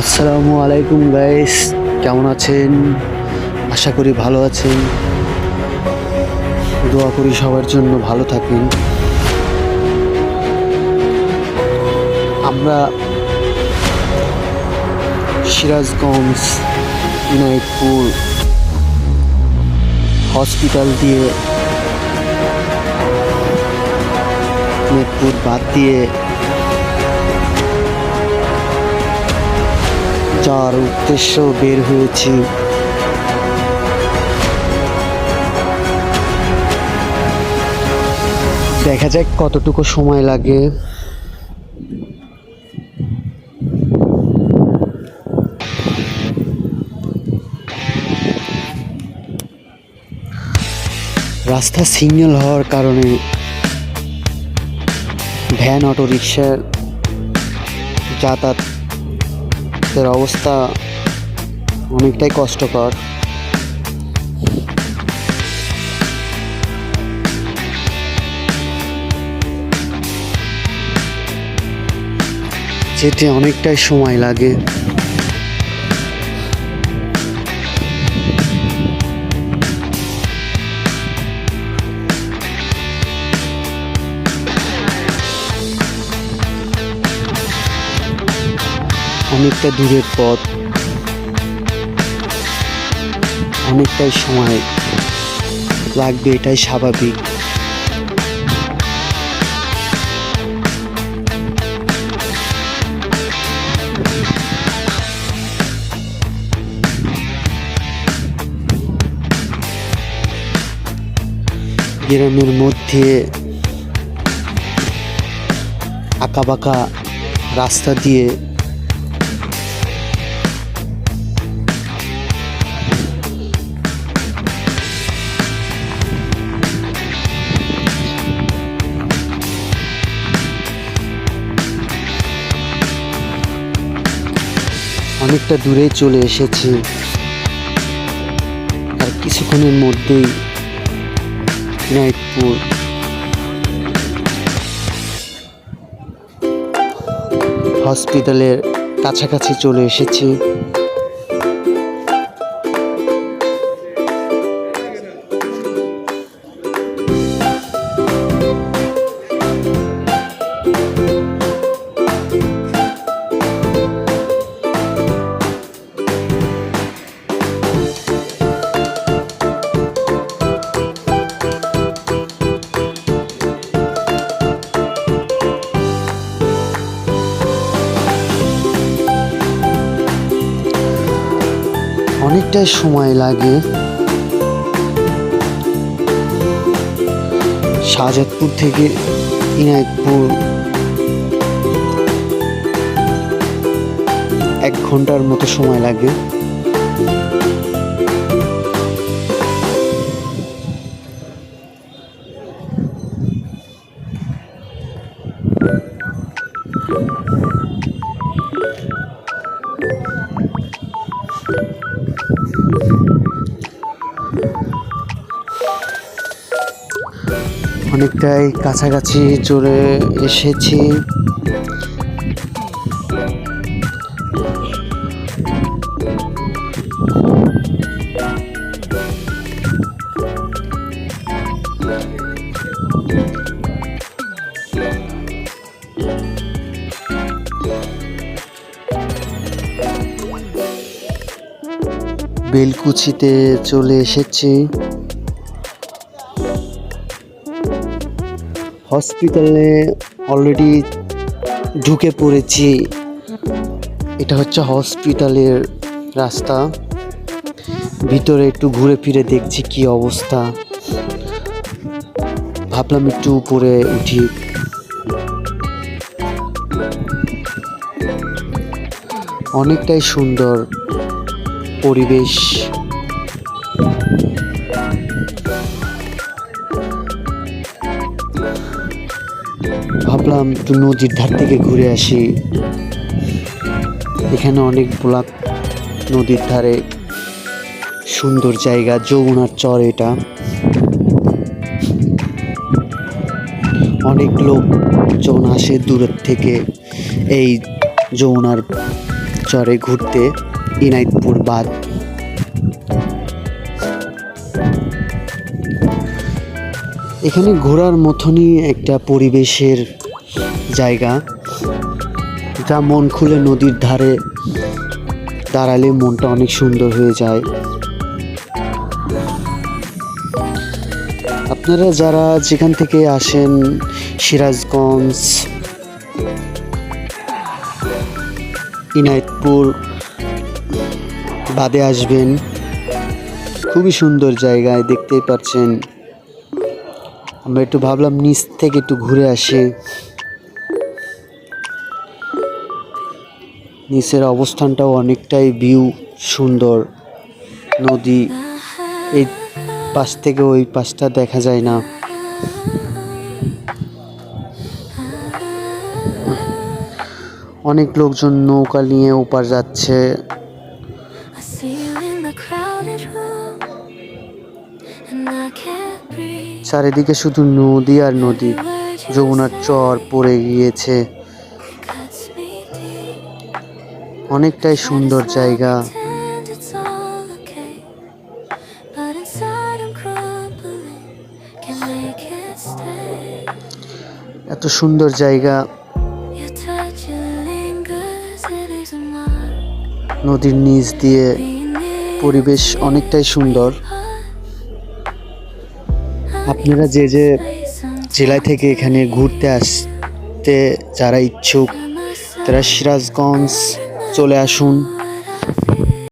আসসালামু আলাইকুম গাইস, কেমন আছেন? আশা করি ভালো আছেন। দোয়া করি সবার জন্য ভালো থাকেন। আমরা সিরাজগঞ্জ ইনায়েতপুর হসপিটাল দিয়ে মেদপুর বাদ দিয়ে যাওয়ার উদ্দেশ্য বের হয়েছি। দেখা যাক কতটুকু সময় লাগে। রাস্তা সিগন্যাল হওয়ার কারণে ভ্যান অটো রিক্সার যাতায়াতের অবস্থা অনেকটাই কষ্টকর। যেতে অনেকটাই সময় লাগে। অনেকটা দূরের পথ, অনেকটাই সময় লাগবে, এটাই স্বাভাবিক। গ্রামের মধ্যে আঁকাবাঁকা রাস্তা দিয়ে অনেকটা দূরে চলে এসেছি। আর কিছুক্ষণের মধ্যেই ইনায়েতপুর হসপিটালের কাছাকাছি চলে এসেছি। অনেকটাই সময় লাগে। শাহজাদপুর থেকে ইনায়েতপুর 1 ঘন্টার মতো সময় লাগে। অনেকটাই কাছাকাছি চলে এসেছি। বেলকুচিতে চলে এসেছি। হসপিটালে অলরেডি ঢুকে পড়েছি। এটা হচ্ছে হসপিটালের রাস্তা। ভিতরে একটু ঘুরে ফিরে দেখছি কি অবস্থা। ভাবলাম একটু উপরে উঠি। অনেকটাই সুন্দর পরিবেশ। ভাবলাম একটু নদীর ধার থেকে ঘুরে আসি। এখানে অনেক ব্লক নদীর ধারে সুন্দর জায়গা, যমুনার চর। এটা অনেক লোকজন আসে দূরের থেকে এই যমুনার চরে ঘুরতে ইনাইতপুর বাঁধ। এখানে ঘোরার মতনই একটা পরিবেশের জায়গা, যা মন খুলে নদীর ধারে দাঁড়ালে মনটা অনেক সুন্দর হয়ে যায়। আপনারা যারা যেখান থেকে আসেন, সিরাজগঞ্জ, ইনাইতপুর বাদে আসবেন, খুবই সুন্দর জায়গায়, দেখতেই পাচ্ছেন। আমরা একটু ভাবলাম নিচ থেকে একটু ঘুরে আসি। নিচের অবস্থানটাও অনেকটাই ভিউ সুন্দর, নদী এই পাশ থেকে ওই পাশটা দেখা যায় না। অনেক লোকজন নৌকা নিয়ে ওপার যাচ্ছে। চারিদিকে শুধু নদী আর নদী, যমুনার চর পড়ে গিয়েছে। অনেকটাই সুন্দর জায়গা। এত সুন্দর জায়গা, নদীর নিচ দিয়ে পরিবেশ অনেকটাই সুন্দর। আপনারা যে যে জেলায় থেকে এখানে ঘুরতে আসতে যারা ইচ্ছুক, তারা সিরাজগঞ্জ চলে আসুন।